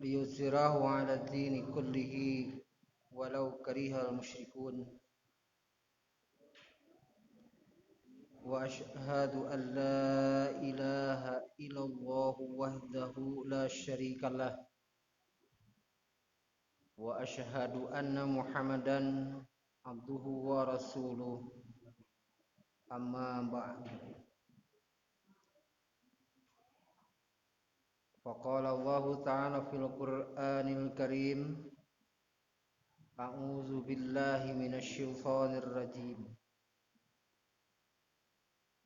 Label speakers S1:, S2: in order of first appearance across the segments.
S1: liyuzhirahu 'ala ad-dini kullihi walau karihal musyrikun. Wa asyhadu an la ilaha illallah wahdahu la syarikalah wa asyhadu anna Muhammadan abduhu wa rasuluh. Amma ba'd. Faqala Allah ta'ala fil Qur'anil Karim, a'udzu billahi minasy syaithanir rajim.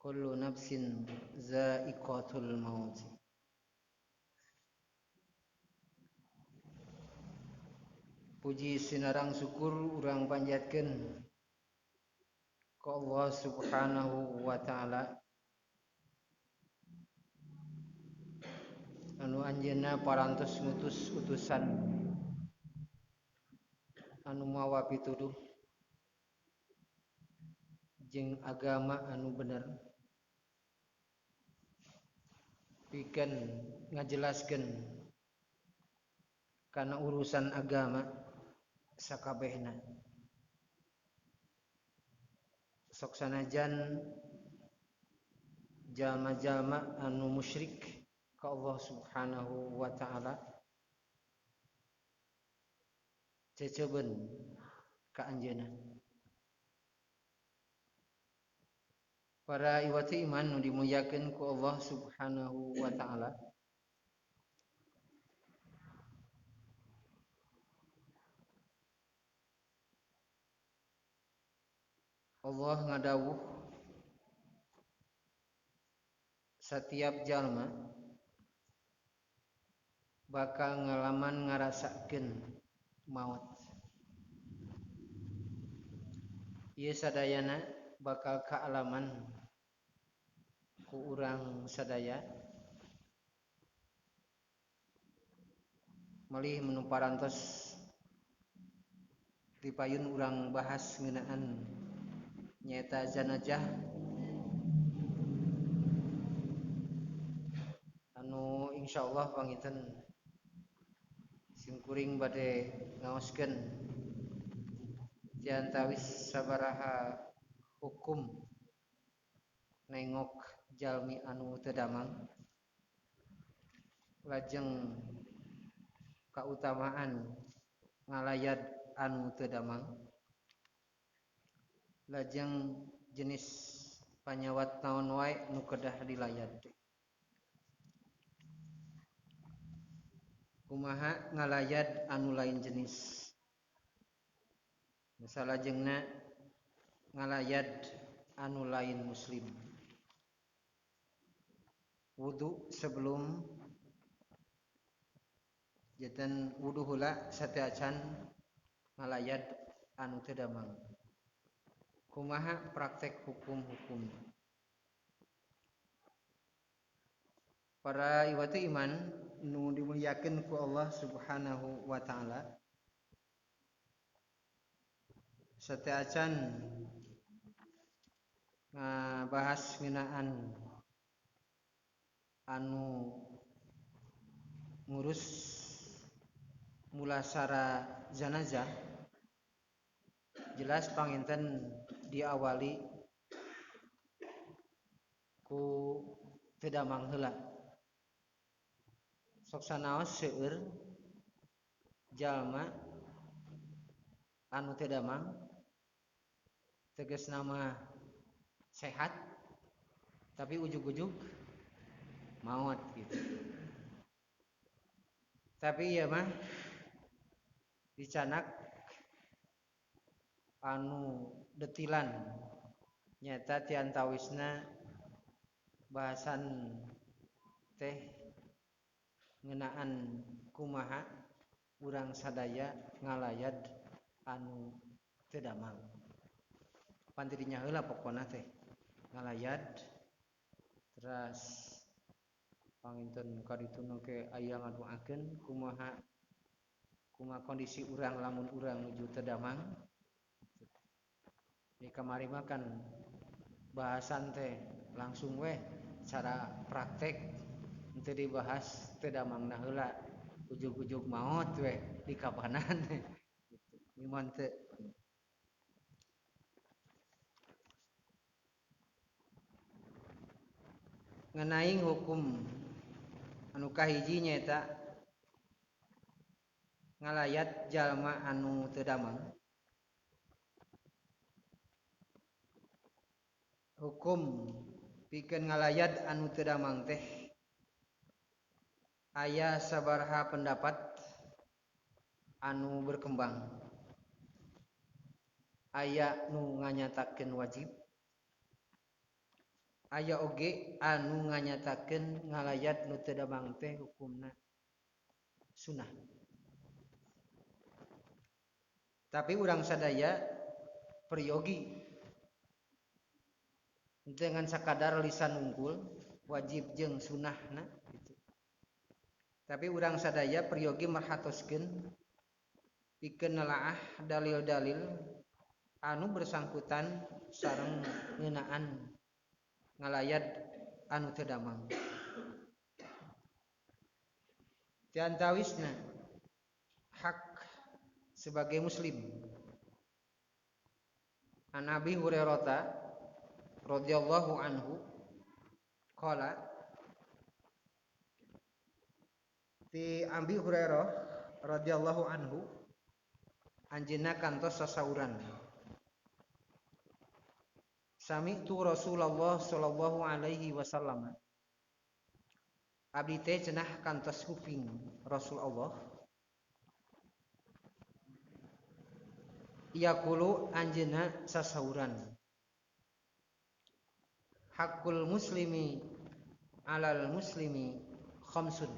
S1: Kullu nafsin za'iqatul maut. Puji sinarang syukur urang panjatkeun ka Allah Subhanahu wa ta'ala anu anjeunna parantos ngutus utusan anu mawa pituduh jeung agama anu bener pikeun ngajelaskeun kana urusan agama sakabehna. Sok sanajan jalma-jalma anu musyrik ka Allah Subhanahu wa ta'ala cecebeun ka anjeunna. Para iwati iman nu dimuliakeun ku Allah Subhanahu wa ta'ala, Allah ngadawuh setiap jalma bakal ngalaman ngarasakeun maut. Ieu sadayana bakal kaalaman ku urang sadaya malih menu parantos dipayun urang bahas ngeunaan nyaeta zanajah anu insyaallah panginten simkuring bade ngaoskeun diantawis sabaraha hukum nengok jalmi anu teu damang, lajeng kautamaan ngalayad anu teu damang, lajeng jenis panyawat naon wae nu kedah dilayad. Kumaha ngalayad anu lain jenis, salajengna ngalayad anu lain muslim. Wudu sebelum janten wudu heula sateacan ngalayad anu teu damang. Kumaha praktek hukum-hukum. Para iwati iman nu dimuliakeun ku Allah Subhanahu wa ta'ala, sateacan ngabahas ngeunaan anu ngurus mulasara zanazah, jelas panginten diawali ku teu damang heula. Sok sanaos seueur jalma anu teu damang tegasna mah sehat tapi ujug-ujug maot gitu. Tapi ieu mah dicanak anu detilan nyata tiantawisna bahasan teh ngeunaan kumaha urang sadaya ngalayad anu teu damang. Pan teu dinya heula pokona teh ngalayad teras panginten kadituna ke aya ngaduakeun kumaha kondisi urang lamun urang nuju teu damang. Di kamari makan bahasan teh langsung weh cara praktek teu dibahas teu damangna heula ujug-ujug maut we di kapanan iman teu ngenaing hukum anu kahiji nyaeta ngalayat jalma anu teu damang. Hukum pikeun ngalayat anu teu damang teh aya sabaraha pendapat anu berkembang. Aya nu nganyatakeun wajib, aya oge anu nganyatakeun ngalayat nu teu damang teh hukumna sunnah. Tapi urang sadaya peryogi dengan sakadar lisan unggul wajib jeung sunnahna gitu. Tapi urang sadaya peryogi marhatoskeun pikeun nelaah dalil-dalil anu bersangkutan sareng ngeunaan ngalayat anu teu damang. Ti antawisna hak sebagai muslim. An Abi Hurairah radhiyallahu anhu qala ti Abi Hurairah radhiyallahu anhu anjeunna kantos sasauran sami'tu Rasulullah sallallahu alaihi wasallam abdi teh cenah kantos kuping Rasulullah yaqulu anjeunna sasauran hakul muslimi alal muslimi khamsun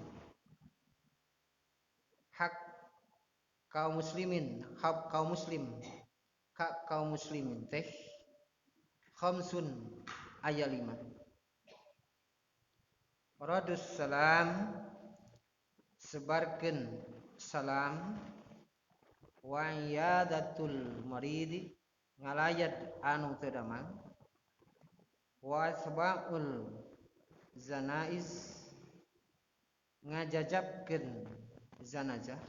S1: hak kaum muslimin hak kaum muslim ka kaum muslimin teh khamsun aya 5 radus salam sebarkeun salam wa iyadatul maridi ngalayat anu teu damang wa sab'ul zanaiz ngajajabkeun zanazah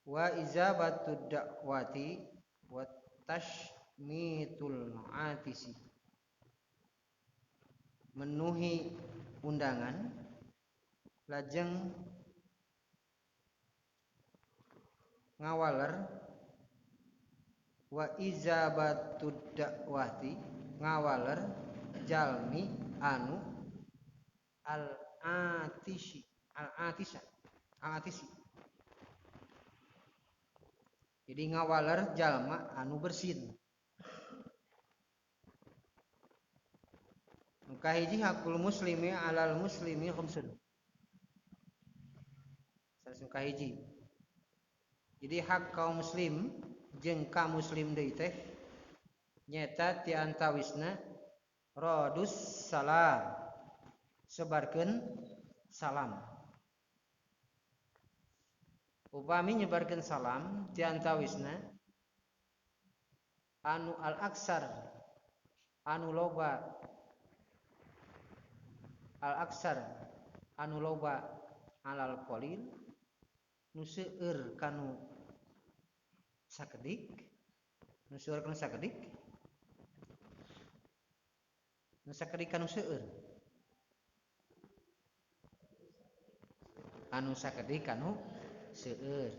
S1: wa izabatud da'wati wa tashmitul atisi menuhi undangan lajeng ngawaler wa izabatud da'wati ngawaler jalmi anu al-atisi jadi ngawaler jalma anu bersin. Kahiji hakul muslimi alal muslimi khamsun. Sanes kahiji. Jadi hak kaum muslim jeung ka muslim deui teh nyaeta ti antawisna radus salam sebarkeun salam. Upami nyebarkeun salam ti antawisna anu al-aksar anu loba al-aksar anu loba alal qalil nu seueur kanu sakedik nu seueur kanu sakedik nu sakedik kanu seueur anu sakedik kanu seueur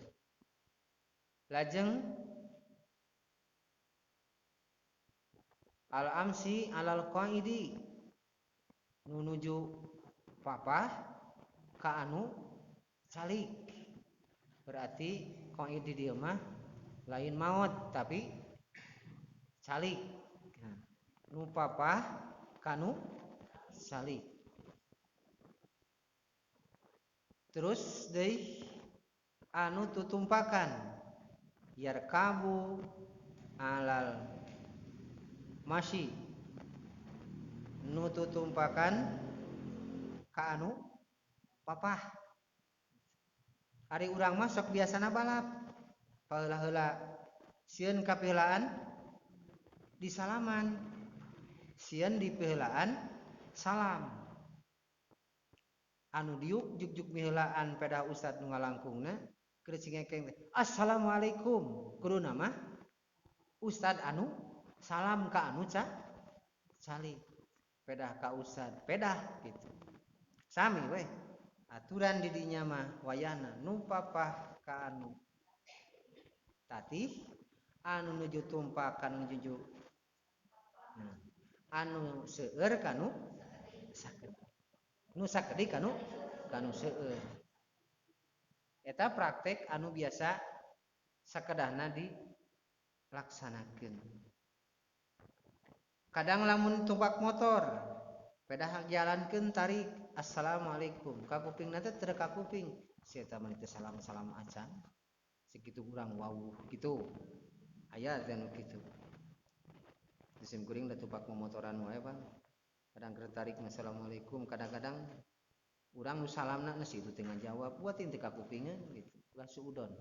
S1: lajeng al-amsi alal qaidi nu nuju papah ka anu calik berarti qaidi dieu mah lain maot tapi calik nu papah kanu calik. Terus deui anu tutumpakan yarkabu alal masyi nu tutumpakan ka anu papah. Ari urang mah sok biasana balap paheula-heula sieun kapeulaan di salaman sieun di peulaan salam anu diuk juk miheulaan pedah ustad nu ngalangkungna keur cingekeng assalamualaikum kuduna mah ustad anu salam ka anu calik pedah ka ustad pedah gitu sami we aturan di dinya mah wayahna nu papah ka anu tatih anu nuju tumpak kanu nuju anu seueur kanu sakedik nu sakedik kanu seueur eta praktek anu biasa sakedahna dilaksanakeun. Kadang lamun tumpak motor pedah jalankeun tarik assalamualaikum ka kupingna teh teu ka kuping sia eta mah teh salam-salam acan segitu urang wawuh gitu aya teh nu kitu disim kuring da tumpak motoran wae Bang kadang keur tarik assalamualaikum kadang-kadang urang nu salamna geus itu teu ngajawab buat teu ka kupingeun gitu ulah suudon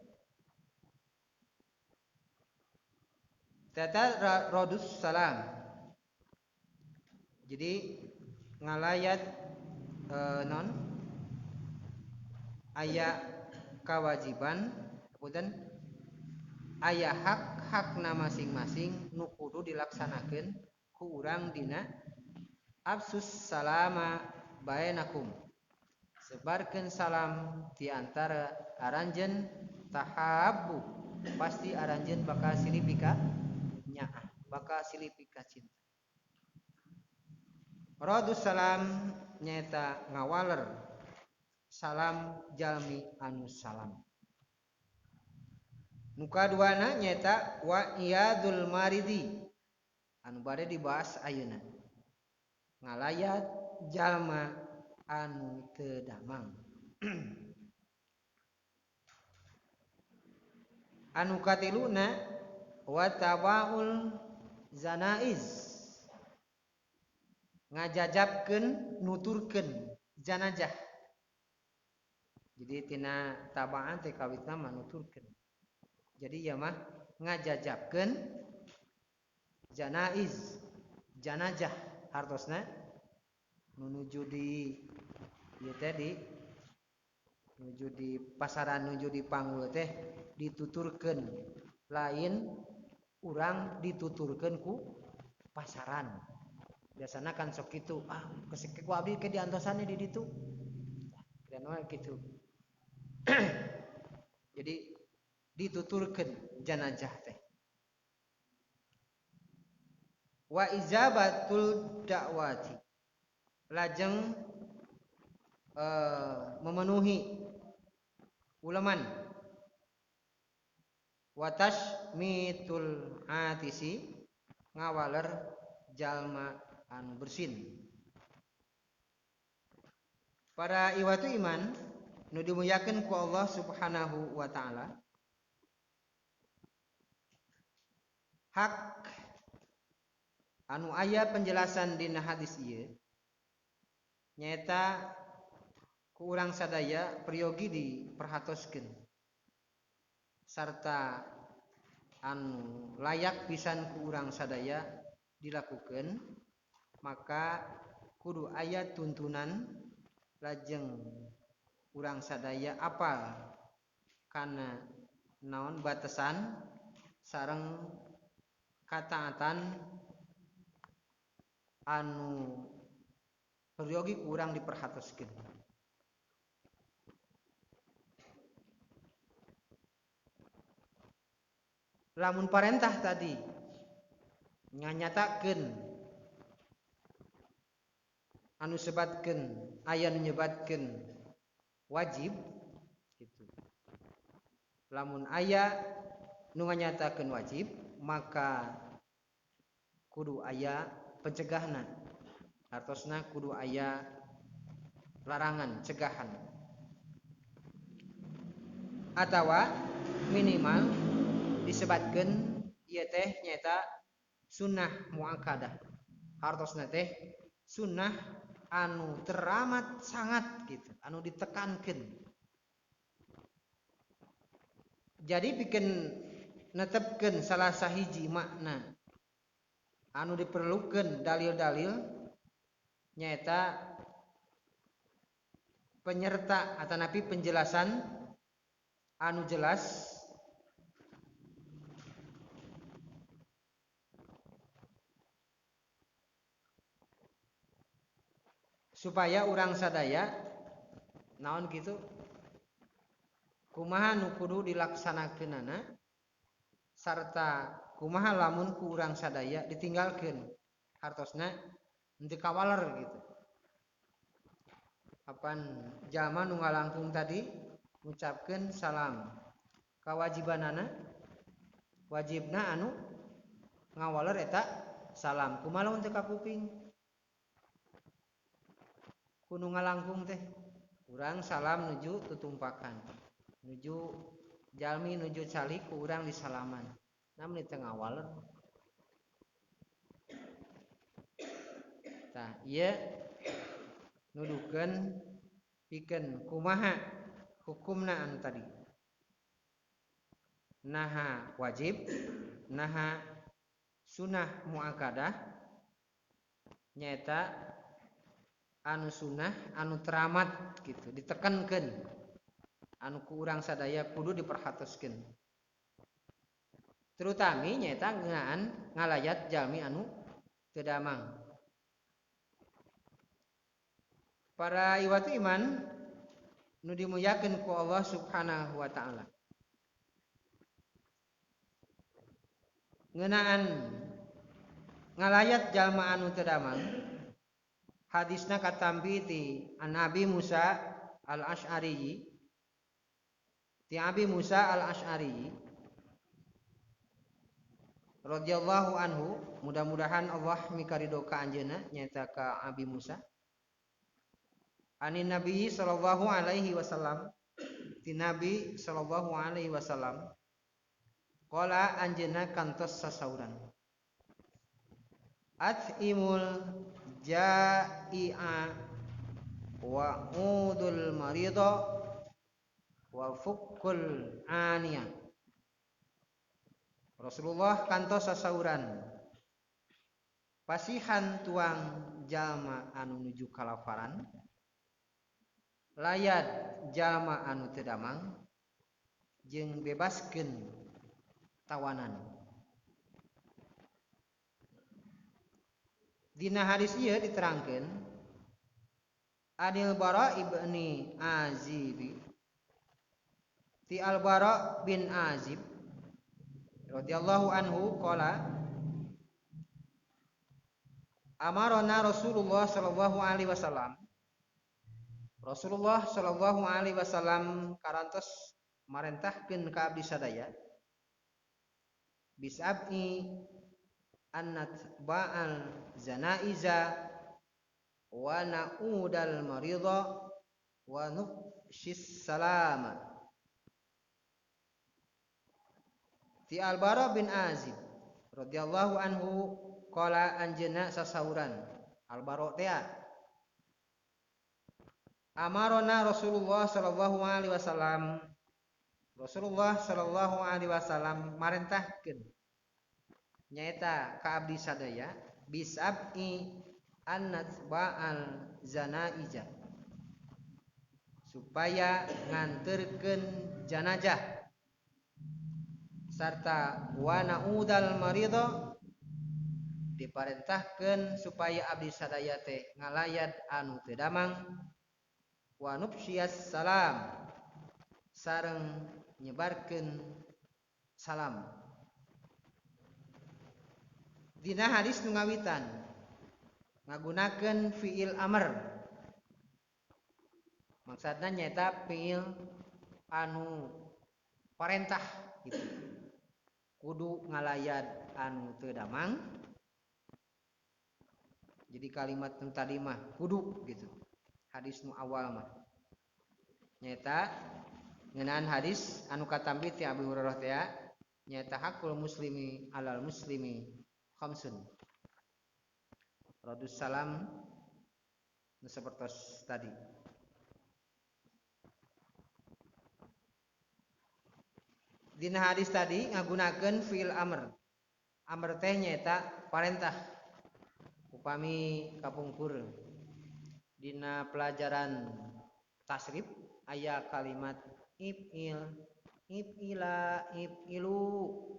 S1: tata radus salam jadi ngalayat non aya kewajiban kemudian aya hak-hakna masing-masing nu kudu dilaksanakeun ku urang dina absus salama bainakum sebarkeun salam di antara aranjeun tahabbu pasti aranjeun bakal silih pika nyaah bakal silih pika cinta. Radus salam nyaeta ngawaler salam jalmi anu salam. Nu kaduana nyaeta wa iyadul maridi anu bade dibahas ayeuna. Ngalayat jalma anu teu damang. Anu katiluna wa tabaul zanaiz ngajajabkeun nuturkeun janajah. Jadi tina tabaan teh kawitna mah nuturkeun. Jadi ya mah ngajajabkeun janaiz janajah hartosna nuju di ieu teh di nuju di pasaran nuju di panggul teh dituturkeun lain urang dituturkeun ku pasaran biasana kan sok kitu kesek ku abdi ke diantosannya di ditu dan gitu jadi dituturkeun janajah teh wa izabatul da'wati lajeng memenuhi uleman wa tashmitul atisi ngawaler jalma anu bersin. Para iwatu iman nu dimuliakeun ku Allah Subhanahu wa taala hak anu aya penjelasan dina hadis ieu nyaeta ku urang sadaya priyogi diperhatoskeun sarta anu layak pisan ku urang sadaya dilakukeun maka kudu aya tuntunan lajeng urang sadaya apal kana naon batasan sareng kataatan anu peryogi kurang diperhatoskeun. Lamun parentah tadi nganyatakeun anu sebatkeun aya nu nyebatkeun wajib gitu. Lamun aya nu nganyatakeun wajib maka kudu aya pencegahna hartosna kudu aya larangan cegahan atawa minimal disebatkeun ieu teh nyaeta sunnah muakkadah hartosna teh sunnah anu teramat sangat gitu anu ditekankeun jadi bikin netepkeun salah sahiji makna anu diperlukeun dalil-dalil nyaeta penyerta atanapi penjelasan anu jelas supaya urang sadaya naon gitu kumaha nu kudu dilaksanakeunana sarta kumaha lamun ku urang sadaya ditinggalkeun hartosna henteu kawaler gitu. Apan jalma nu ngalangkung tadi ngucapkeun salam kawajibanana wajibna anu ngawaler eta salam kumaha lamun teu kapuping kudu ngalangkung teh urang salam nuju tutumpakan nuju jalmi nuju calik ku urang disalaman namun teu ngawaler tah ieu nuduhkeun pikeun kumaha hukumna anu tadi naha wajib naha sunnah muakkadah nyaeta anu sunnah anu teramat gitu ditekankeun anu ku urang sadaya kudu diperhatoskeun terutami nyaeta ngeunaan ngalayat jalmi anu teu damang. Para iwatu iman nu dimuliakeun ku Allah Subhanahu wa taala. Ngeunaan ngalayat jalma anu teu damang hadisna katampi ti Nabi Musa al-Asy'ari ti Abi Musa al-Asy'ari radhiyallahu anhu mudah-mudahan Allah mikaridho ka anjeunna nyaeta ka Abi Musa anin Nabi sallallahu alaihi wasallam ti Nabi sallallahu alaihi wasallam qala anjeunna kantos sasauran at'imul ja'i'a wa udul marida wa fukkul aniyah. Rasulullah kantos sasauran pasihan tuang jalma anu nuju kalaparan layad jalma anu teu damang jeung bebaskeun tawanan. Dina hadis ieu diterangkeun Anil Bara ibni Azib ti Al Bara bin Azib radhiyallahu anhu qala amarona Rasulullah sallallahu alaihi wasallam Rasulullah sallallahu alaihi wasallam karantos marentahkeun ka abdi sadaya bisab'i annat ba'al zanaiza wa na'udal marida wa nufshis salama. Ti Al-Bara bin Azib radhiyallahu anhu qala anjeunna sasauran Al-Bara teh amarona Rasulullah sallallahu alaihi wasallam Rasulullah sallallahu alaihi wasallam marentahkeun nyaeta ka abdi sadaya bisab'i annat ba'al zanaija supaya nganterkeun janajah sarta wa naudal marida diparentahkeun supaya abdi sadaya teh ngalayat anu teu damang wa nufsiyas salam sareng nyebarkeun salam. Dina hadis nu ngawitan ngagunakeun fiil amr maksudna nyaeta fiil anu parentah gitu kudu ngalayat anu teu damang jadi kalimat nu tadi mah kudu gitu hadis nu awal mah nyaeta ngeunaan hadis anu katambi ti Abu Hurairah teh nyaeta hakul muslimi alal muslimi khamsun radus salam nu sapertos tadi. Dina hadis tadi ngagunakeun fiil amr. Amr teh nyaeta parentah. Upami kapungkur dina pelajaran tasrif aya kalimat ifil, ifila, ifilu,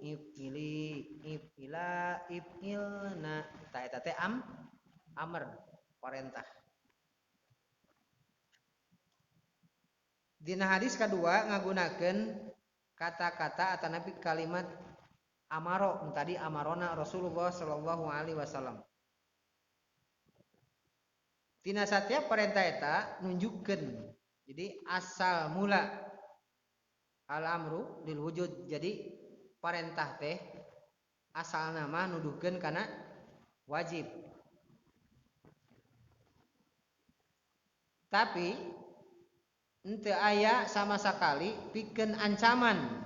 S1: ifili, ifila, ifilna. Tah eta teh amr, perintah. Dina hadis kedua ngagunakeun kata-kata atanapi kalimat amaro, tadi amarona Rasulullah sallallahu alaihi wasallam. Tina setiap perintah eta nunjukkeun. Jadi asal mula al-amru lil wujud. Jadi perintah teh asal nama nuduhkeun kana wajib. Tapi henteu aya sama sakali pikeun ancaman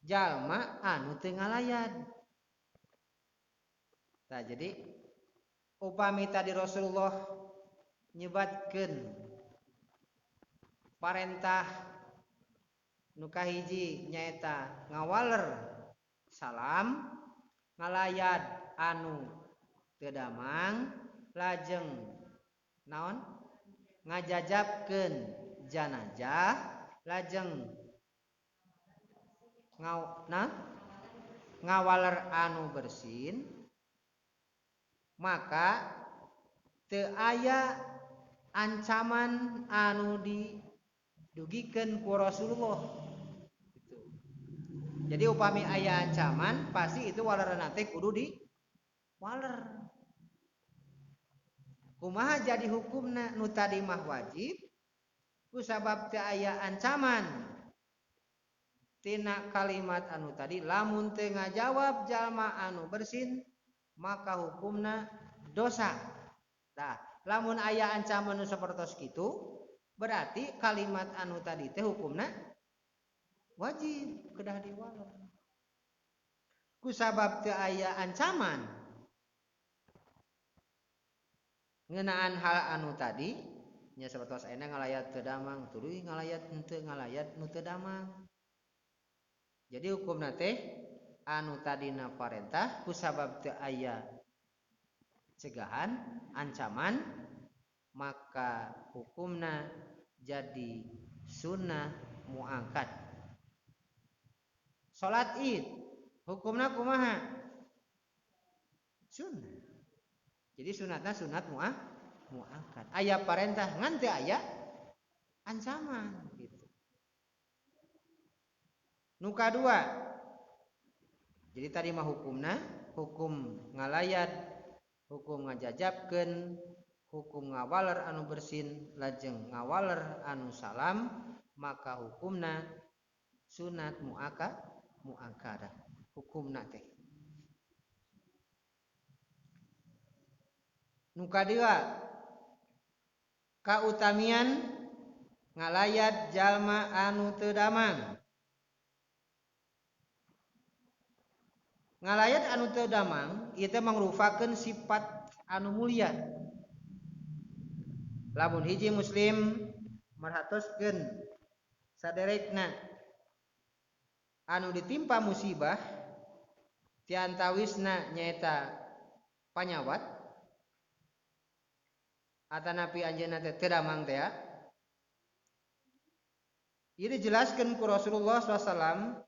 S1: jalma anu teu ngalayat. Nah, jadi upami tadi Rasulullah nyebatkeun parentah nu kahiji nyaeta ngawaler salam, ngalayat anu teu damang, lajeng naon? Ngajajabkeun janajah, lajeng ngawaler anu bersin, maka teu aya ancaman anu didugikeun ku Rasulullah gitu. Jadi upami aya ancaman pasti itu walerna teh kudu waler. Kumaha jadi hukumna nu tadi mah wajib kusabab teu aya ancaman tina kalimat anu tadi lamun teu ngajawab jalma anu bersin maka hukumna dosa. Nah, lamun aya ancaman nu sapertos kitu berarti kalimat anu tadi teh hukumna wajib kedah diwaler. Kusabab teu aya ancaman ngeunaan hal anu tadi nya sapertos ayeuna ngalayat teu damang, tuluy ngalayat henteu ngalayat nu teu damang. Jadi hukumna teh anu tadina parentah kusabab teu aya cegahan, ancaman, maka hukumna jadi sunnah muakkad. Salat Id hukumna kumaha? Sunnah. Jadi sunatna sunat muakkad. Aya parentah ngan teu aya ancaman gitu. Nu kadua. Jadi tadi mah hukumna hukum ngalayat, hukum ngajajabkeun, hukum ngawaler anu bersin, lajeng ngawaler anu salam, maka hukumna sunat muakkadah. Hukumna teh. Nu kadua kautamian ngalayat jalma anu teu damang. Ngalayat anu teu damang ieu teh mangrupakeun sifat anu mulia. Lamun hiji muslim merhatoskeun saderekna anu ditimpa musibah ti antawisna nyaeta panyawat atanapi anjeunna teh teu damang teh. Ieu dijelaskeun ku Rasulullah SAW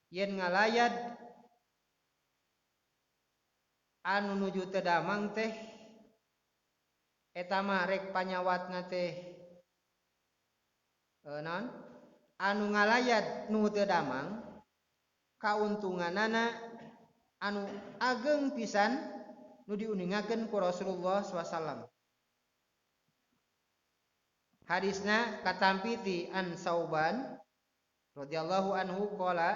S1: yen ngalayat anu nuju teu damang teh eta mah rek panyawatna teh naon? Anu ngalayat nu teu damang kauntunganana anu ageng pisan nu diuningakeun ku Rasulullah SAW. Hadisna katampi ti an Sauban radhiyallahu anhu qala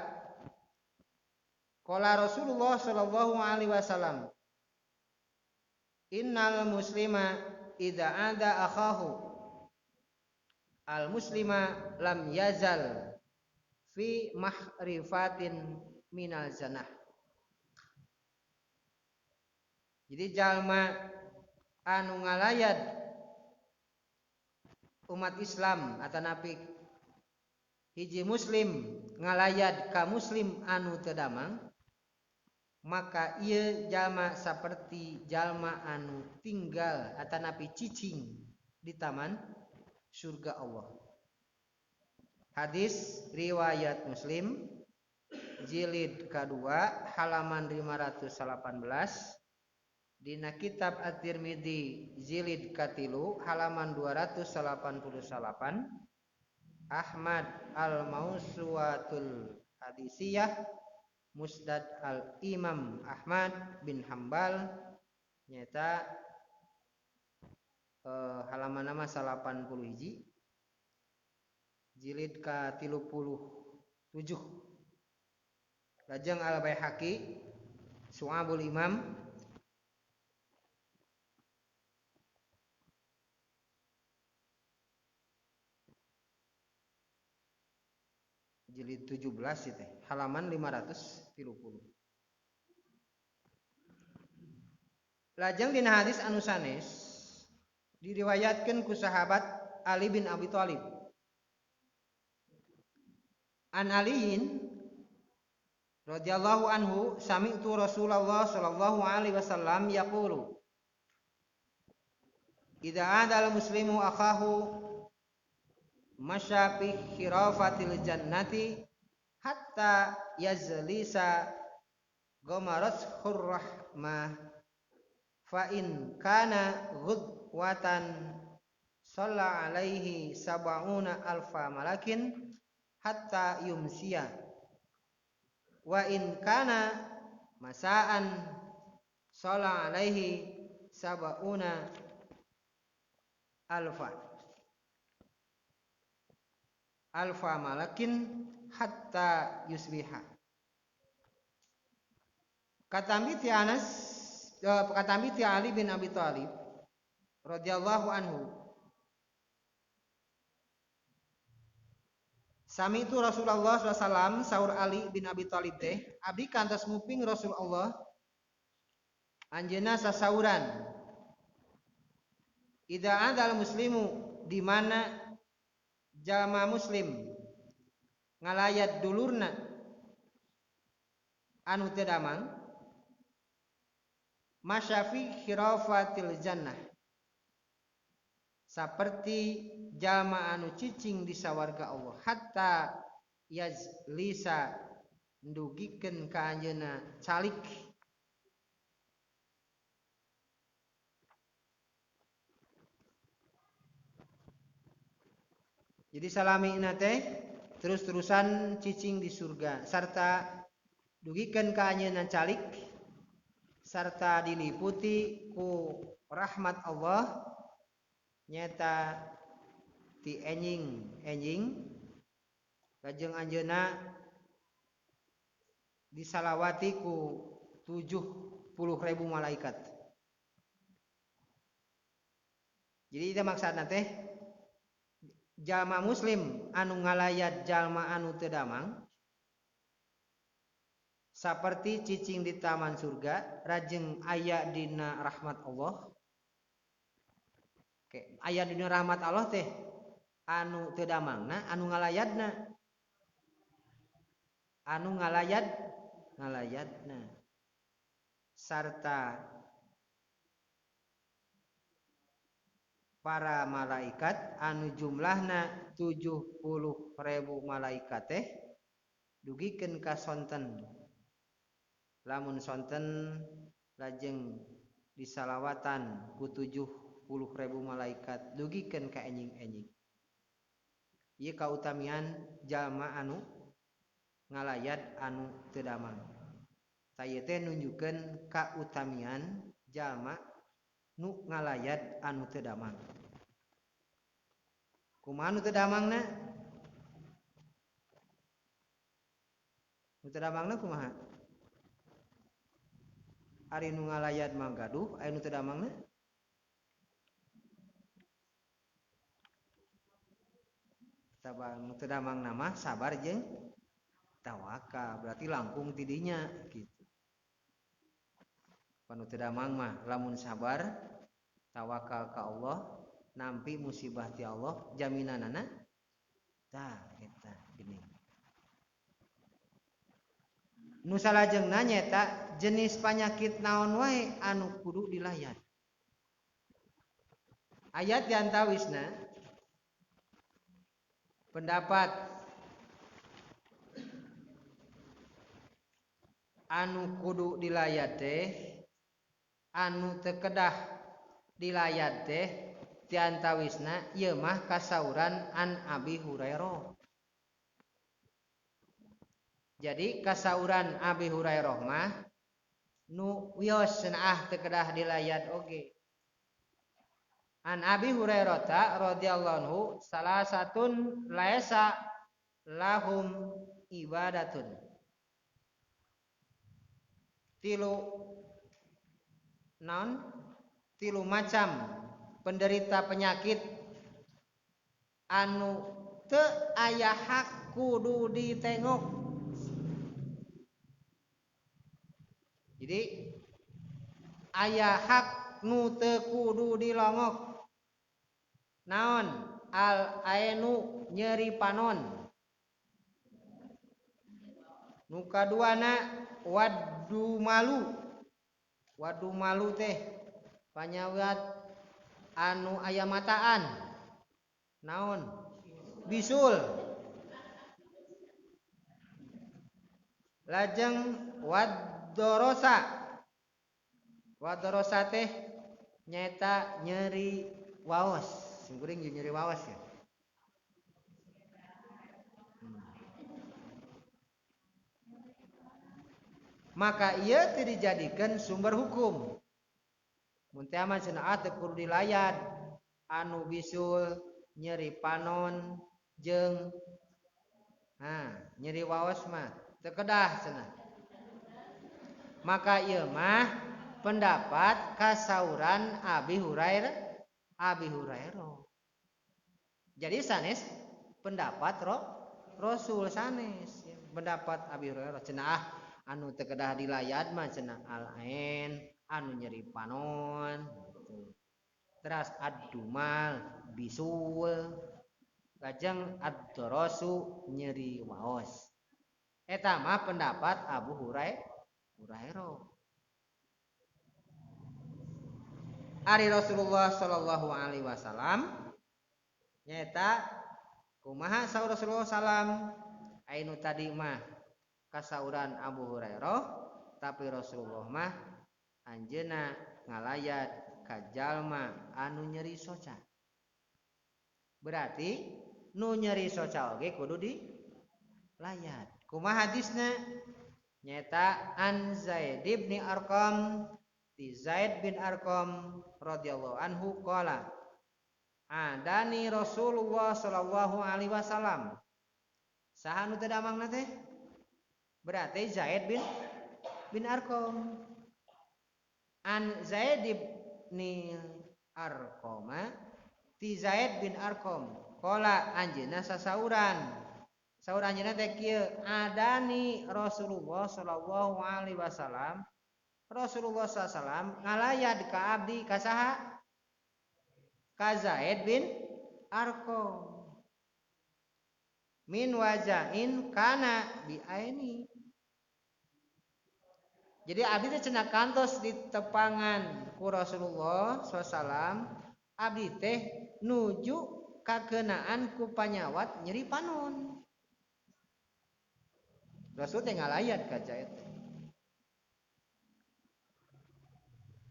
S1: Rasulullah sallallahu alaihi wasallam innal muslima idza ada akhahu al muslima lam yazal fi mahrifatin minal zanah. Jadi jalma anu ngalayat umat Islam atanapi hiji muslim ngalayat ka muslim anu teu damang, maka ieu jalma saperti jalma anu tinggal atanapi cicing di taman surga Allah. Hadis riwayat Muslim jilid kedua halaman 518, dina kitab At-Tirmidzi jilid katilu halaman 288, Ahmad al-Mausuatul Hadisiyah Musnad al-Imam Ahmad bin Hambal nyata halaman nama 80 hiji jilid ka 37. Lajeng Al-Baihaqi Su'abul Imam jilid 17 itu halaman 530. Lajeng dina hadis anu sanes diriwayatkeun ku sahabat Ali bin Abi Thalib. An Aliin radhiyallahu anhu sami'tu Rasulullah sallallahu alaihi wasallam yaqulu idza adal muslimu akhahu masya fi khirafatil jannati hatta yazlisa gomaras khurrahmah fa in kana ghudwatan shalla alaihi sab'una alfa malakin hatta yumsiya wa in kana masaan shalla alaihi sab'una alfa malakin hatta yusbiha. Katambi ti Ali bin Abi Thalib radhiyallahu anhu sami itu Rasulullah SAW saur Ali bin Abi Thalib teh abdi kantos nguping Rasulullah anjeunna sasauran idza adal muslimu di mana jalma muslim ngalayat dulurna anu teu damang masyafi khirafatil jannah saperti jalma anu cicing di sawarga Allah hatta yazlisa ndugikeun ka anjeunna calik jadi salamina teh terus-terusan cicing di surga sarta dugikeun ka anjeunna calik sarta diliputi ku rahmat Allah nyata ti enjing lajeng anjeunna disalawati ku 70.000 malaikat. Jadi itu maksudna teh jalma muslim anu ngalayat jalma anu teu damang saperti cicing di taman surga rajeng aya dina rahmat Allah. Oke, aya dina rahmat Allah teh anu teu damangna anu ngalayatna sarta para malaikat anu jumlahna 70.000 malaikat teh dugikeun ka sonten lamun sonten lajeng disalawatan ku 70.000 malaikat dugikeun ka enjing-enjing. Ieu kautamian jalma anu ngalayat anu teu damang. Tah ieu teh nunjukkeun kautamian jalma nu ngalayat anu teu damang. Kumaha nu teu damangna? Nu teu damangna kumaha? Ari nu ngalayat mah gaduh, aya nu teu damangna? Tabang nu teu damangna mah sabar jeung tawakal, berarti langkung tidinya gitu. Panu teu damang mah lamun sabar tawakal ka Allah nampi musibah ti Allah jaminanana tah eta gini. Nu salajengna nyata jenis penyakit naon wae anu kudu dilayat. Ayat diantawisna pendapat anu kudu dilayat teh anu teu kedah dilayat teh tiantawisna ieu mah kasauran an Abi Hurairah. Jadi kasauran Abi Hurairah mah nu wios cenah teu kedah dilayat oge. An Abi Hurairah radhiyallahu anhu salah satun laisa lahum ibadatun. Tilu macam penderita penyakit anu teu aya hak kudu ditengok. Jadi aya hak nu teu kudu dilongok. Naon? Al ainu nyeri panon. Nu kaduana wadu malu. Wadu malu teh panyawat anu aya mataan. Naon? Bisul. Lajeng wadorosa. Wadorosa teh nyaeta nyeri waos. Singkuring nyeri waos ya. Maka ia teu dijadikeun sumber hukum. Mun teh mah cenah teu kudu dilayat anu bisul nyeri panon jeung nyeri waos mah teu kedah cenah. Maka ieu mah pendapat kasauran Abi Hurairah. Jadi sanes pendapat Rasul sanes. Pendapat Abi Hurairah cenah anu teu kedah dilayat mah cenah al-ain anu nyeri panon gitu. Teras ad-dumal bisul lajeng ad-dorosu nyeri waos. Eta mah pendapat Abu Hurairah. Ari Rasulullah sallallahu alaihi wasallam nyaeta kumaha saur Rasulullah salam ainu tadi mah kasauran Abu Hurairah tapi Rasulullah mah anjeunna ngalayat ka jalma anu nyeri soca. Berarti nu nyeri soca oge kudu dilayat. Kumaha hadisna? Nyaeta an Zaid bin Arqam ti Zaid bin Arqam radhiyallahu anhu qala adani Rasulullah sallallahu alaihi wasallam. Saha nu teu damangna teh? Berarti Zaid bin Arqam. An Zaid bin Arqam ti Zaid bin Arqam qala anjeunna sasauran. Saur anjeunna teh kieu adani Rasulullah sallallahu alaihi wasallam. Rasulullah sallallahu ngalayat ka abdi ka saha? Ka Zaid bin Arqam. Min wajain kana bi aini. Jadi abdi teh cenah kantos di tepangan ku Rasulullah SAW. Abdi teh nuju kakeunaan ku panyawat nyeri panon. Rasul teh ngalayat ka Zaid.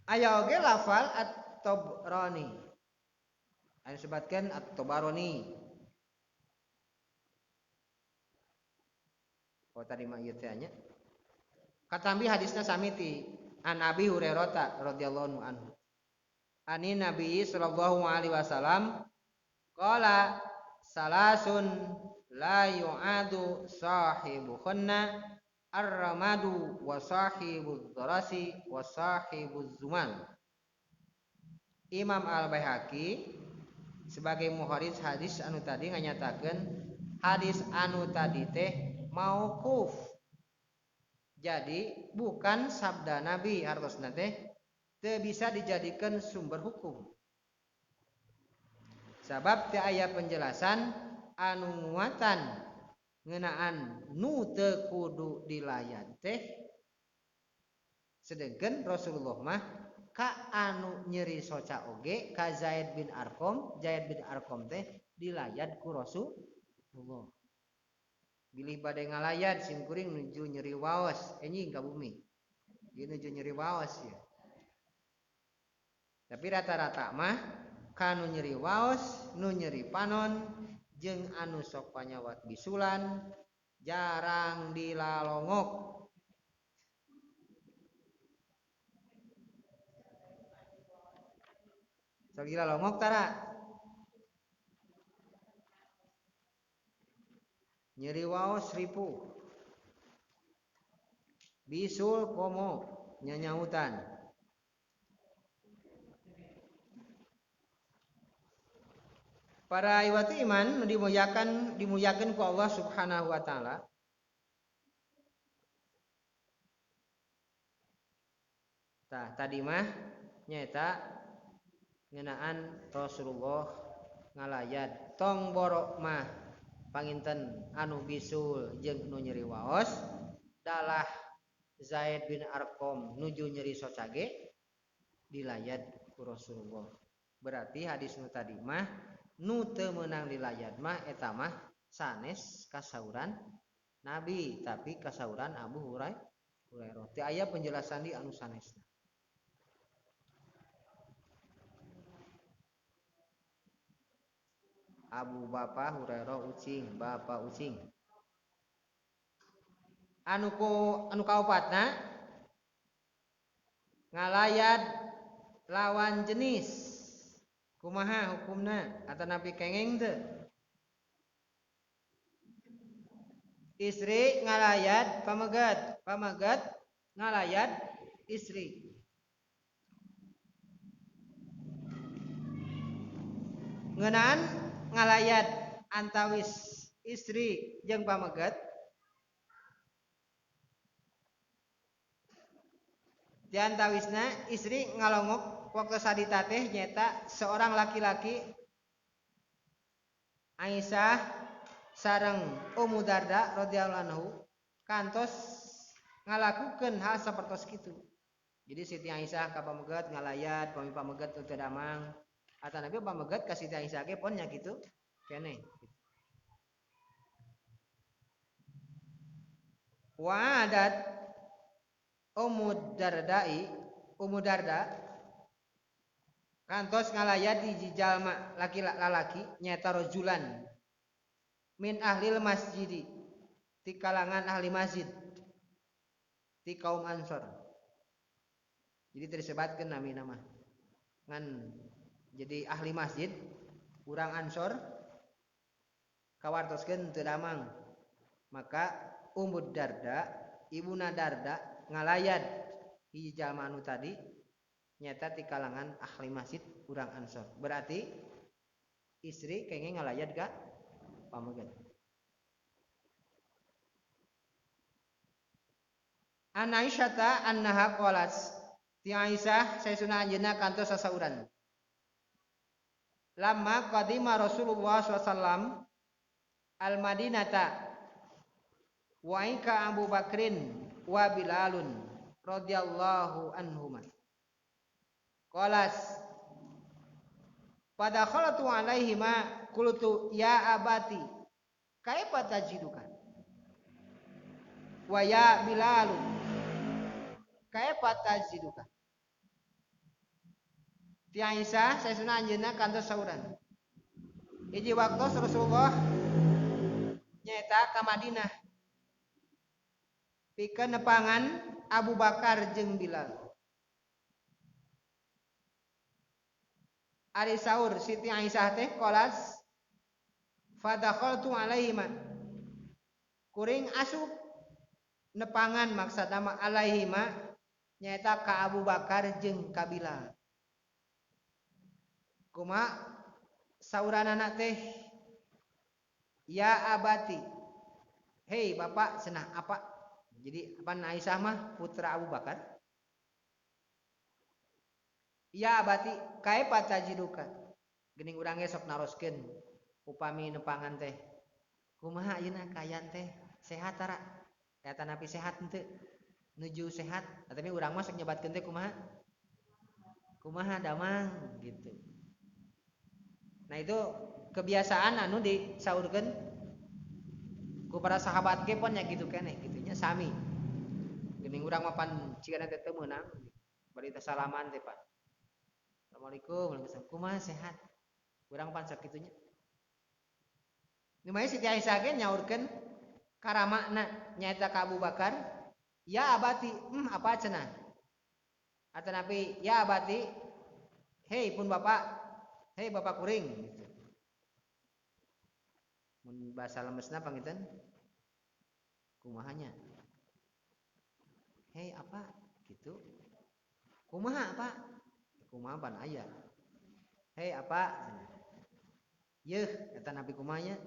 S1: Aya oge lafal at-Tabrani. Anu disebutkeun at-Tabarani. Oh tadi mah ieu teh nya. Katambi hadisna samiti an Abi Hurairah radhiyallahu anhu. Ani Nabi sallallahu alaihi wasallam qala salasun la yu'adu sahibuhunna ar-ramadu wa sahibudz darasi wa sahibuz zuman. Imam Al-Baihaqi sebagai muharris hadis anu tadi nganyatakeun hadis anu tadi teh mauquf. Jadi bukan sabda Nabi, hartosna teh teu bisa dijadikan sumber hukum. Sabab teu aya penjelasan anu nguatan ngeunaan nu teu kudu dilayat teh. Sedengkeun Rasulullah mah ka anu nyeri soca oge ka Zaid bin Arqam teh dilayat ku Rasulullah. bilih bade ngalayat sim kuring nuju nyeri waos enjing ka bumi ieu nuju nyeri waos ya tapi rata-rata mah kanu nyeri waos nu nyeri panon jeung anu sok panyawat bisulan jarang dilalongok sok dilalongok tara nyeri waos ripuh bisul komo nyanyautan para iwati iman dimuliakan ku Allah Subhanahu wa taala tah tadi mah nyaeta ngeunaan Rasulullah ngalayat tong borok mah panginten anu bisul jeung nu nyeri waos dalah Zaid bin Arqam nuju nyeri socage dilayat ku Rasulullah berarti hadis nu tadi mah nu teu meunang dilayat mah eta mah sanes kasauran Nabi tapi kasauran Abu Hurairah teu aya penjelasan di anu sanesna Abu Bapak Hurairah ucing Bapak ucing anu kaopatna ngalayat lawan jenis kumaha hukumna atau nabi kengeng teu istri ngalayat pamegat ngalayat istri ngeunaan ngalayat antawis istri jeung pamegat di antawisna istri ngalongok waktu sadita teh nyata seorang laki-laki Aisyah sareng Ummu Darda radhiyallahu anhu kantos ngalakukeun hal sapertos kitu. Jadi Siti Aisyah ka pamegat ngalayat, pami pamegat teu damang. Ata nabi pamegat ka Siti Aisyah ge pon nya kitu keneh. Wa adat Ummu Darda kantos ngalayat di jalma laki-laki nyaeta rajulan min ahlil masjidi ti kalangan ahli masjid ti kaum Ansor. Jadi tersebatkeun nami nama ngan jadi ahli masjid urang Ansor kawartoskeun teu damang maka Ummu Darda ibuna Darda ngalayat hiji jalma anu tadi nyata di kalangan ahli masjid urang Ansor. Berarti istri kenging ngalayat ka pamegat. An Aisyata annaha qalat ti Aisyah saesuna anjeunna kantos sasauran. Lamma qadima Rasulullah SAW al-Madinata wa ika Abu Bakrin wa Bilalun radhiyallahu anhuma. Qalas pada khalatu alaihima qultu ya abati kaifa tajiduka wa ya Bilal kaifa tajiduka. Ti Aisyah saesuna anjeunna kantos sauran. Hiji waktu Rasulullah nyaeta ka Madinah pikeun nepangan Abu Bakar jeung Bilal. Ari saur Siti Aisyah teh qolas fadakhaltu alaihima kuring asup nepangan maksudna mah alaihima nyaeta ka Abu Bakar jeung ka Bilal. Kumaha sauranana teh ya abati hei bapak cenah apa. Jadi apa Aisyah mah putra Abu Bakar. Ya abati kaifa tajiduka. Geuning urang ge sok naroskeun upami nepangan teh. Kumaha ayeuna kayan teh? Sehat tara? Eta napi sehat henteu? Nuju sehat, tapi urang mah sok nyebatkeun teh kumaha? Kumaha damang gitu. Nah itu kebiasaan anu disaurkeun ku para sahabat ge pon nya gitu keneh gitunya sami geuning urang mah pan cigana teh teu meunang bari teh salaman teh pan Assalamualaikum kumaha sehat urang pan sakitunya nu mah Siti Aisyah ge nyaurkeun karamakna nyaeta ka Abu Bakar ya abati apa cenah atanapi ya abati hei pun bapak hei bapak kuring gitu mun bahasa lemesna panginten kumahanya hei apa gitu kumaha apa kumaha pan aya hei apa yeuh eta nabi kumanya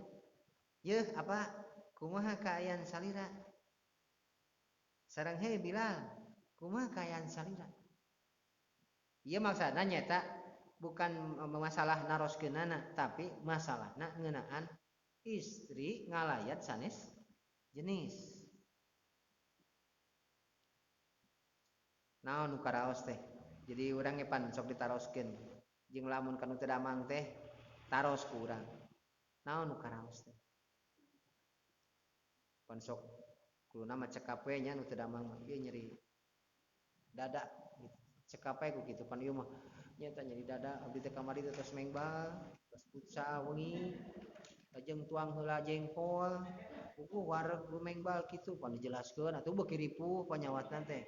S1: yeuh apa kumaha kaayaan salira sareng hei Bilal kumaha kaayaan salira ieu maksudna nyata bukan masalah naroskeunana tapi masalahna ngeunaan istri ngalayat sanes jenis naon nu karaos teh jadi urang ge pan sok ditaroskeun jeung lamun kanu teu damang teh taros ku urang naon nu karaos teh pan sok kuluna mah cekap we nya nu teu damang mah ieu nyeri dada gitu cekap we ku kitu pan ieu mah nyata nyeri dada abdi teh kamari teh tos mengbal tos futsal wengi lajeng tuang heula jengkol puguh wareg mengbal kitu pan dijelaskeun atuh beuki ripuh panyawatna teh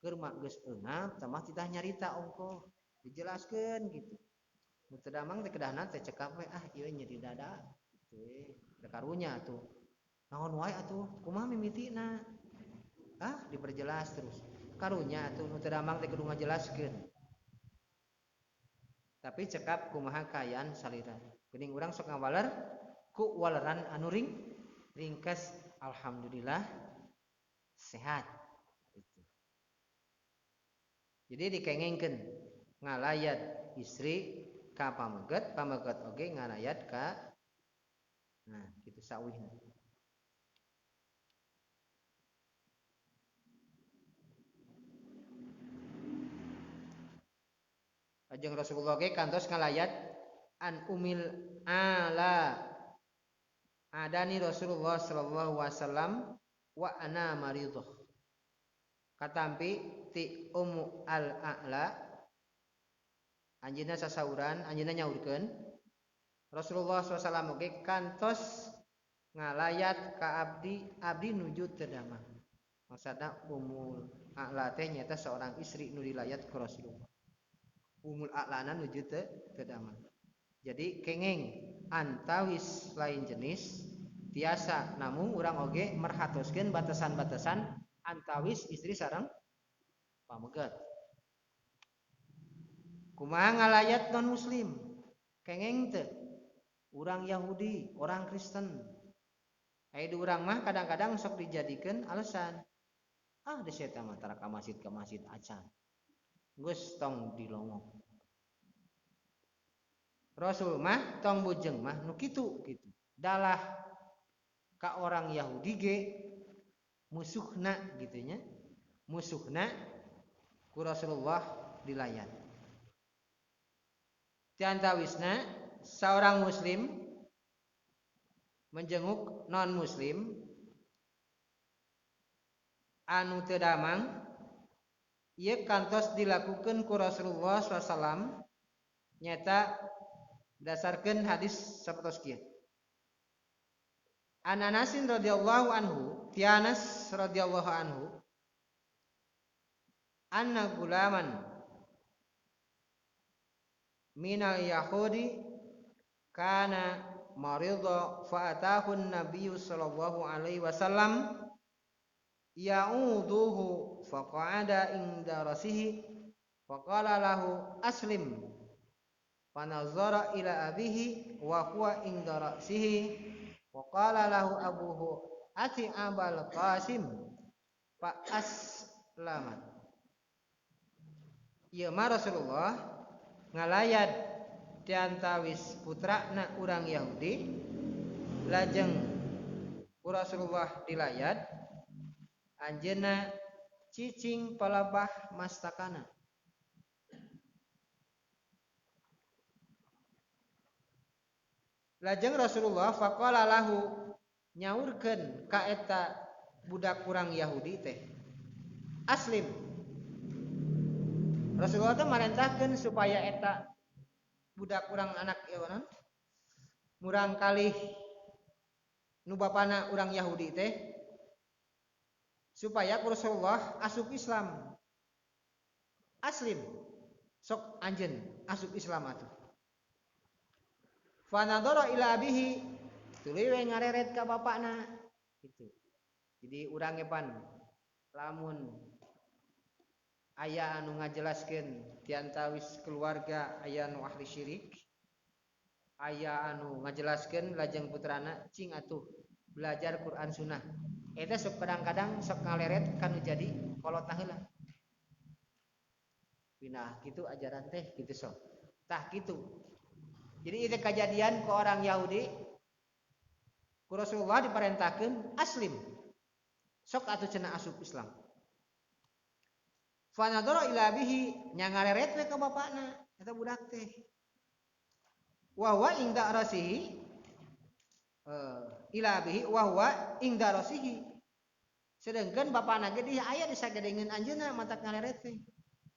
S1: keur mak geus eungap tah mah titah nyarita ongko dijelaskeun gitu nu teu damang teh kedahna teh cekap we ieu nyeri dada kitu we da karunya atuh naon wae atuh kumaha mimitina diperjelas terus karunya atuh nu teu damang teh kudu ngajelaskeun tapi cekap kumaha kaayaan salira geuning urang sok ngawaler ku waleran anu ringkes alhamdulillah sehat itu jadi dikengengkeun ngalayat istri ka pameget oge ngalayat ka nah kitu sawihna Ajeng Rasulullah ge kantos ngalayat an umil ala adani Rasulullah sallallahu alaihi wasallam wa ana maridhah katampi ti ummu al a'la anjeunna sasauran anjeunna nyaurkeun Rasulullah SAW ge kantos ngalayat ka abdi nuju teu damang maksudna ummul a'la teh nyaeta seorang istri nu dilayat ku Rasulullah umul a'lana nuju teu damang jadi kengeng antawis lain jenis tiasa namun urang oge merhatoskeun batasan-batasan antawis istri sareng pameget kumaha ngalayat non muslim kengeng teu urang Yahudi orang Kristen aya di urang mah kadang-kadang sok dijadikeun alasan di saya mah tara ka masjid acan geus tong dilongok Rasul mah tong bujeng mah nu kitu gitu dalah ka orang Yahudi ge musuhna gitunya musuhna ku Rasulullah dilayat ti antawisna seorang muslim menjenguk non muslim anu teu damang ieu kantos dilakukeun ku Rasulullah SAW nyata dasarkeun hadis sapertos kieu An Anasin radhiyallahu anhu ti Anas radhiyallahu anhu anna gulaman minal yahudi kana maridha fa atahu an-nabiy sallallahu alaihi wasallam ya'uduhu faqa'ada inda rasihi faqala lahu aslim fanazara ila abihi wa huwa inda rasihi faqala lahu abuhu ati abal qasim fa aslama ieu mah Rasulullah ngalayat di antawis putrana urang Yahudi lajeng ku Rasulullah dilayat anjeunna cicing palabah mastakana lajeng Rasulullah faqala lahu nyaurkeun ka eta budak urang Yahudi teh aslim. Rasulullah teh marentahkeun supaya eta budak urang anak Yahudan murang kalih nu bapana urang Yahudi teh supaya Rasulullah asup Islam. Aslim sok anjeun asup Islam atuh. Fa nadara ila abihi tuluy we ngareret ka bapana gitu. Jadi urang epan lamun aya anu ngajelaskeun ti antawis keluarga aya nu ahli syirik, aya anu ngajelaskeun lajeng putrana cing atuh belajar Quran Sunnah. Eta sok kadang-kadang sok ngaleret kanu jadi kolotna heula. Pinah gitu ajaran teh gitu sok. Tah gitu. Jadi itu kejadian ke orang Yahudi ku Rasulullah diperintahkeun aslim. Sok atuh cenah asup Islam. Fa nadara ila bihi nya ngareret we ka bapana eta budak teh. Wa huwa inda rasihi ila bihi wa huwa inda rasihi. Sedangkan bapana ge di aya di sagedengeun anjeunna matak ngareret teh.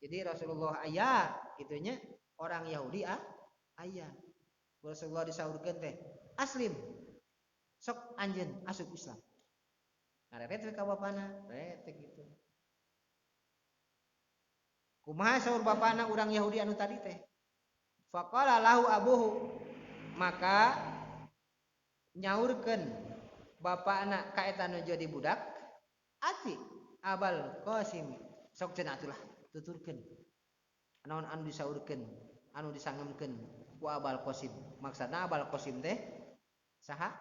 S1: Jadi Rasulullah aya gitunya orang Yahudi aya. Rasulullah disaurkeun teh aslim. Sok anjeun asup Islam. Ngareret we ka bapana, rete gitu. Kumaha saur bapana urang Yahudi anu tadi teh? Faqala lahu abuhu maka nyaurkeun bapana ka eta nu jadi budak ati abal qasim sok cenah atulah tuturkeun naon anu disaurkeun anu disangemkeun ku abal qasim maksudna abal qasim teh saha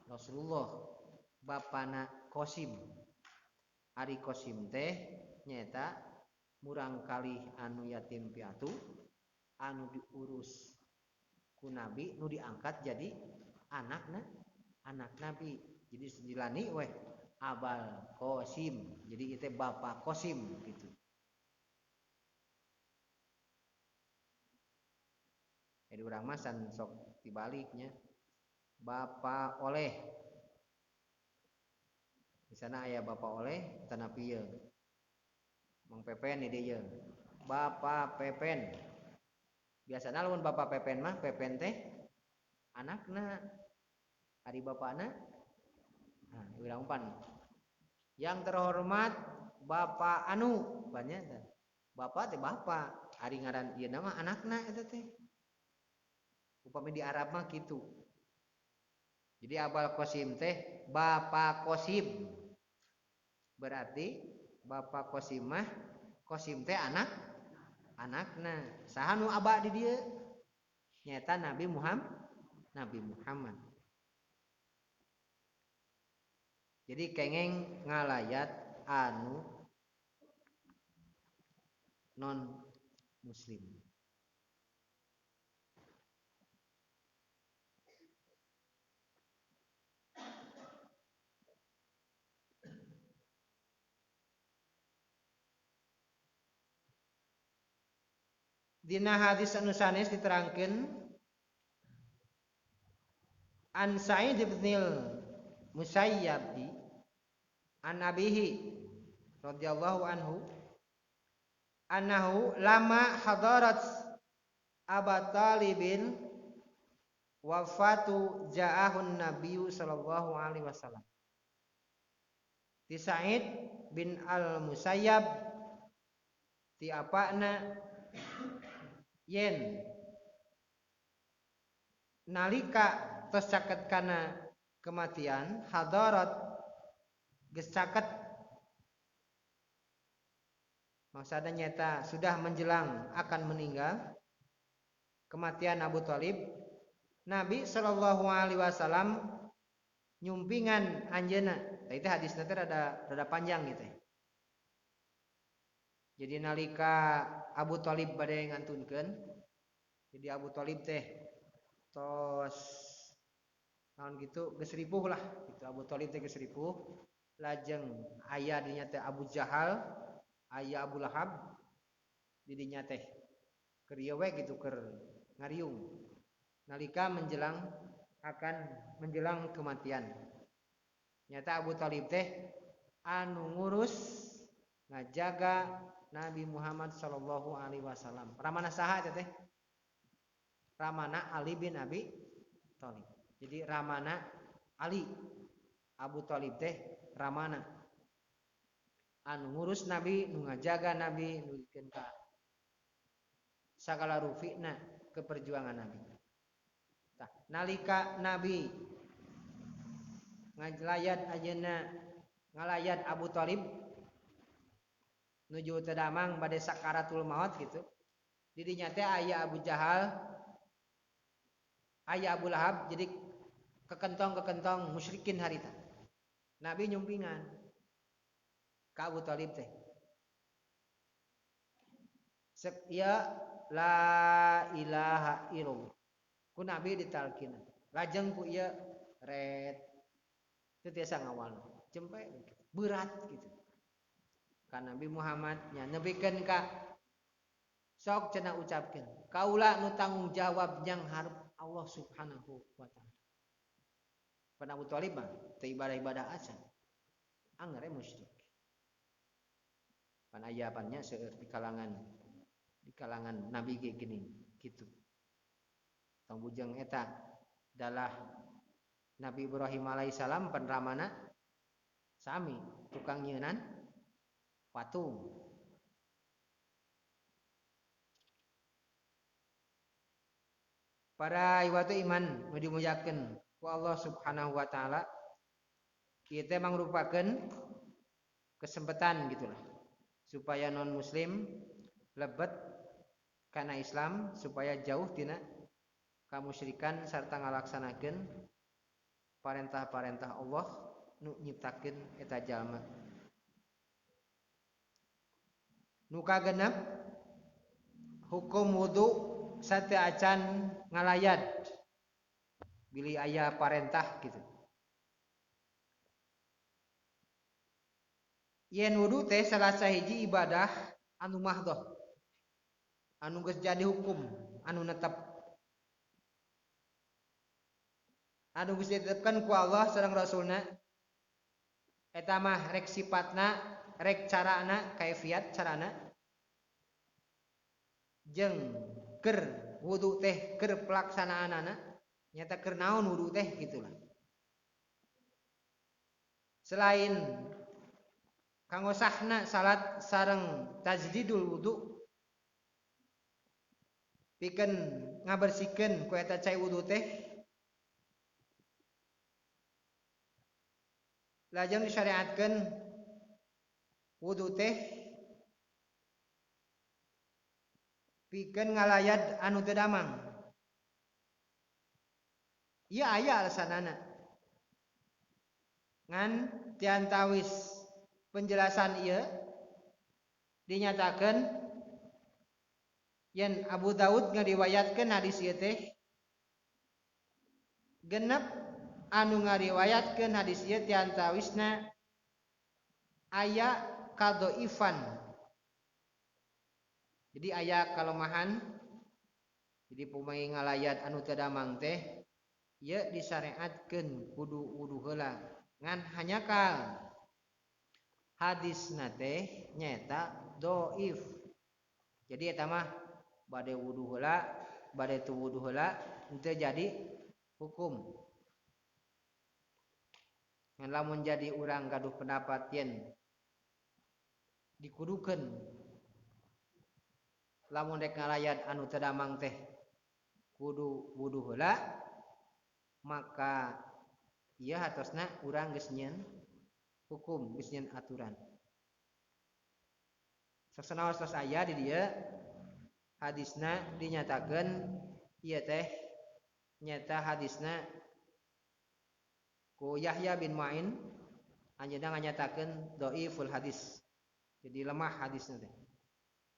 S1: Rasulullah bapana qasim ari qasim teh nyaeta murang kalih anu yatim piatu anu diurus ku nabi nu diangkat jadi anak nabi jadi dijilani weh abal qasim jadi itu bapak qasim gitu. Jadi urang mah san sok dibaliknya bapak oleh di sana aya bapak oleh tanah pieu Mang Pepen di dieu bapak Pepen biasana lamun bapak Pepen mah Pepen teh anakna ari bapakna nah urang umpan yang terhormat bapak anu banyak bapak teh bapak ari ngaran ieu nama anakna eta teh upami di Arab mah kitu. Jadi abal qasim teh bapak qasim berarti bapak qasim mah qasim teh anakna saha nu aba di dieu nyaeta Nabi Muhammad. Jadi kengeng ngalayat anu non muslim. Dina hadis anu sanes diterangkeun an Sa'id bin Musayyab an abihi radhiyallahu anhu annahu lama hadarat Aba Talibin wafatu ja'ahun nabiyyu sallallahu alaihi wasallam. Ti Sa'id bin al-Musayyab ti apana yen nalika tos caket kana kematian hadarat geus caket maksudna nyata sudah menjelang akan meninggal kematian Abu Thalib Nabi sallallahu alaihi wasallam nyumpingan anjeunna itu hadisna teh rada panjang gitu. Jadi nalika Abu Thalib bade ngantunkeun jadi Abu Thalib teh tos naon gitu geus ripuh lah gitu Abu Thalib teh geus ripuh lajeng aya dinya teh Abu Jahal aya Abu Lahab di dinya teh keur ieu we gitu keur ngariung nalika menjelang akan menjelang kematian. Nyata Abu Thalib teh anu ngurus ngajaga Nabi Muhammad sallallahu alaihi wasallam. Ramana saha teh? Ramana Ali bin Abi Thalib. Jadi ramana Ali, Abu Thalib teh ramana anu ngurus Nabi, nu ngajaga Nabi, nu dikeun ka sagala rufina ke perjuangan Nabi. Tah, nalika Nabi ngalayat ajeuna ngalayat Abu Thalib nuju teu damang bade sakaratul maut gitu. Di dinya teh aya Abu Jahal, aya Abu Lahab, jadi kekentong musyrikin harita. Nabi nyumpingan ka Abu Thalib teh. Ya la ilaha illallah. Ku Nabi ditalkin. Lajeng ku ieu red teu tiasa ngawal. Cempe berat gitu. Ka Nabi Muhammad nya nebikeun ka sok cenah ucapkeun. Kaula nu tanggung jawab yang hareup Allah Subhanahu wa taala. Pan Abu Thalib mah teu ibadah-ibadah acan. Angger musyrik. Pan aya pannya seueur di kalangan nabi ge gini kitu. Tong bujang eta adalah Nabi Ibrahim alaihissalam pan ramana sami tukang nyeunan patung. Para iwatu iman nu dimuliakeun ku Allah Subhanahu wa taala, kita mangrupakeun kesempatan gitulah supaya non muslim lebet kana Islam, supaya jauh tina kamusyrikan sarta ngalaksanakeun parentah-parentah Allah nu nyiptakeun eta jalma. Nu kagenep hukum wudu sateu acan ngalayat bilih aya parentah gitu. Yen wudu teh salah sahiji ibadah anu mahdhah, anu geus jadi hukum, anu netep, anu geus ditetepkeun ku Allah sareng Rasulna. Eta mah rek sifatna, rek carana, kaifiat carana, jeung keur wudu teh keur pelaksanaanana nyata keur naon wudu teh gitulah. Selain kanggo sahna salat sareng tajdidul wudu, pikeun ngabersihkeun ku eta cai wudu teh, lajeng disyariatkeun wudu teh pikeun ngalayat anu teu damang. Ieu aya alasanana. Ngan tiantawis penjelasan ieu dinyatakeun yen Abu Daud ngariwayatkeun hadis ieu teh genep anu ngariwayatkeun hadis ieu tiantawisna aya kadhaifan. Jadi aya kalemahan. Jadi pemain ngalayat anu teu damang teh ieu disyariatkeun kudu wudu heula. Ngan hanyakal hadisna teh nyaeta dhaif. Jadi eta mah bade wudu heula, bade teu wudu heula henteu jadi hukum. Ngan lamun jadi urang gaduh pendapat yen dikudukeun lamun rek ngalayat anu teu damang teh kudu wudu heula, maka ieu hatosna urang geus nyieun hukum, geus nyieun aturan. Saksanaos tos aya di dieu hadisna dinyatakeun ieu teh nyata hadisna ku Yahya bin Ma'in, anjeunna nganyatakeun dhaiful hadis. Jadi lemah hadisna teh.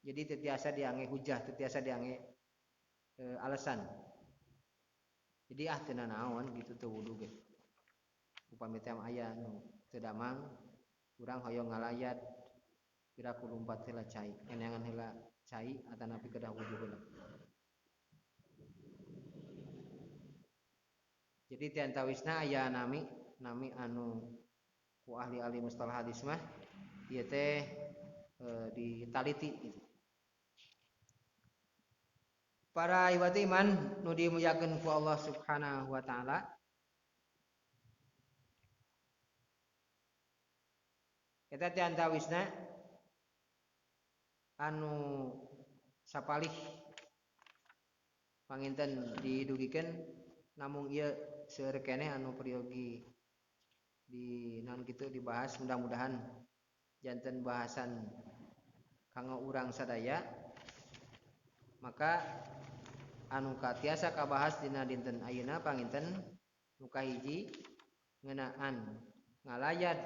S1: Jadi teu tiasa diange hujah, teu tiasa diange alasan. Jadi teu naon gitu teu wudu ge. Upami teh aya nu teu damang, urang hoyong ngalayat pira 24 heula cai, eneangan heula cai atanapi kedah wudu heula. Jadi ti antawisna aya nami anu ku ahli-ahli mustalah hadis mah ieu teh ditaliti gitu. Para ibadi iman nu dimuliakeun ku Allah Subhanahu wa taala. Eta teh antawisna anu sapalih panginten didugikeun namung ieu seueur keneh anu priyogi di naon kitu dibahas, mudah-mudahan janten bahasan kanggo urang sadaya maka anu katiasa kabahas dina dinten ayeuna panginten nu kahiji ngeunaan ngalayat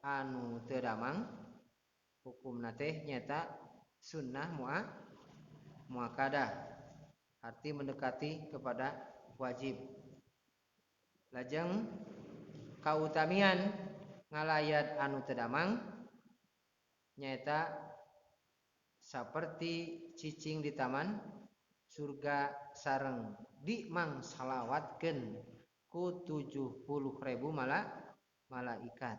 S1: anu teu damang hukumna teh nyata sunnah muakkadah arti mendekati kepada wajib. Lajeng kautamian ngalayat anu teu damang nyaeta saperti cicing di taman surga sareng dimangsalawatkeun ku 70.000 malaikat.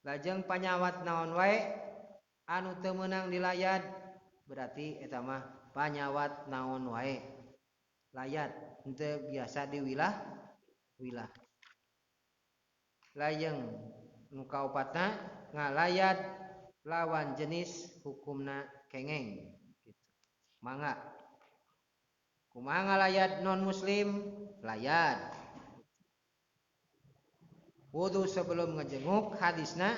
S1: Lajeng panyawat naon wae anu teu meunang dilayat berarti eta mah panyawat naon wae layat henteu biasa diwilah. Lajeng nu kaopatna ngalayat lawan jenis hukumna kengeng gitu. Mangga kumaha ngalayat non muslim layat wudu sebelum ngejenguk hadisna.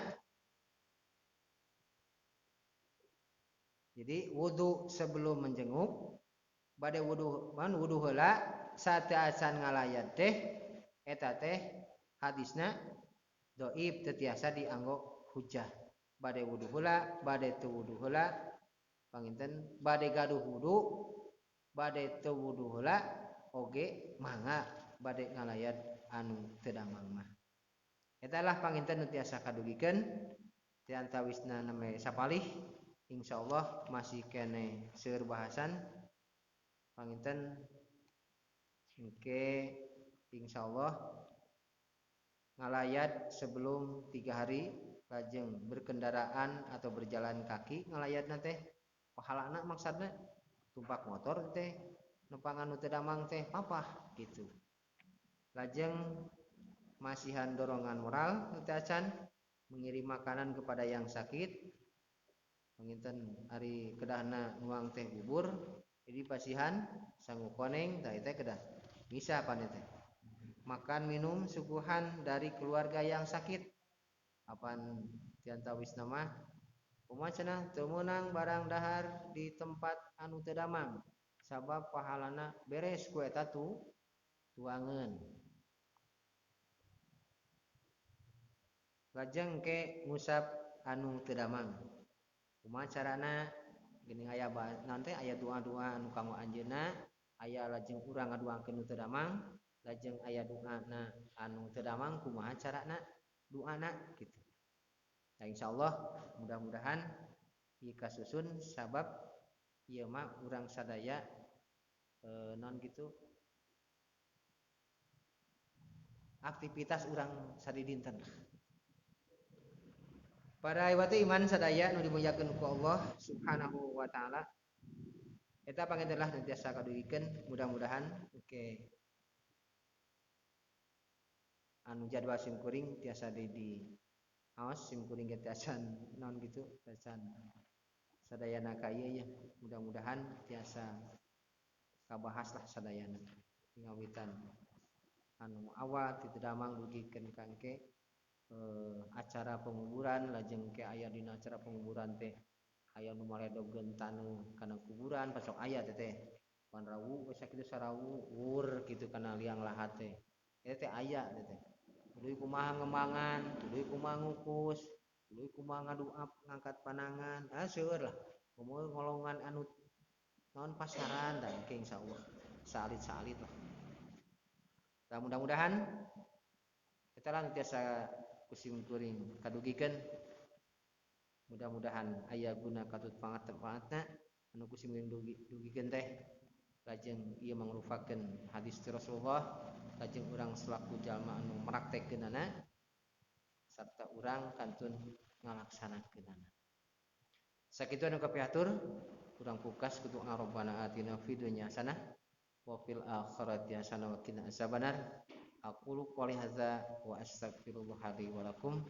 S1: Jadi wudu sebelum menjenguk bade wudu heula sateuasan ngalayat teh eta teh hadisna dhaif teu tiasa dianggo hujjah. Bade wudu heula bade teu wudu heula panginten bade gaduh wudu bade teu wudu heula oge mangga bade ngalayat anu teu damang mah. Eta lah panginten nu tiasa kadugikeun ti antawisna name sapalih insyaallah masih kene seueur bahasan panginten engke insyaallah ngalayat sebelum 3 hari lajeng berkendaraan atau berjalan kaki ngalayatna teh pahalana maksudna tumpak motor teh nempangan nu teu damang teh papah gitu. Lajeng masihan dorongan moral nu teu acan mengirim makanan kepada yang sakit panginten ari kedahna nuang teh bubur jadi pasihan sanggup koneng tah teh kedah bisa pan teh makan minum suguhan dari keluarga yang sakit apan tiantawisna mah kumaha cenah teu meunang barang dahar di tempat anu teu damang sabab pahalana beres ku eta tuangeun. Lajeng ke ngusap anu teu damang kumaha carana geuning aya naon teh aya doa-doa anu kanggo anjeunna aya lajeng urang ngaduakeun nu teu damang lajeng aya doana anu teu damang kumaha carana doana kitu. Nah insyaallah mudah-mudahan ieu kasusun sabab ieu mah urang sadaya naon kitu aktivitas urang sadidinten. Para ibadi iman sadaya nu dimuliakeun ku Allah Subhanahu wa taala. Eta panginten lah nu tiasa kadugikeun mudah-mudahan engke anu jadwal simkuring tiasa di aos simkuring ge tiasa naon gitu tiasa sadayana ka ieu nya mudah-mudahan tiasa kabahas lah sadayana ngawitan anu awal teu damang dugikeun ka engke acara penguburan lajeng ke aya dina acara penguburan teh aya nu maledogkeun taneuh kana kuburan pasok aya teh pan rawu geus sakitu sarawu wur kitu kana liang lahat teh eta teh aya teh tuluy kumaha ngembangan tuluy kumaha ngukus tuluy kumaha ngaduap ngangkat panangan seueur lah kumaha ngolongan anu naon pasaran dan engke insyaallah salit-salit lah. Dan mudah-mudahan eta lah tiasa kusim kuring kadugikeun mudah-mudahan aya guna katut pangatna anu kusim dugikeun teh lajeng ieu mangrupakeun hadis ti Rasulullah lajeng urang selaku jalma anu mraktekkeunana sarta urang kantun ngalaksanakeunana. Sakitu anu kapiatur urang pungkas kudu Rabbana atina fid dunya hasanah wa fil akhirati hasanah wa qina azabannar. Aqulu qouli hadza wa astaghfirullah li wa lakum.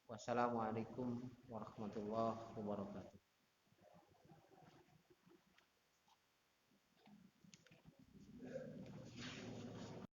S1: Wassalamualaikum warahmatullahi wabarakatuh.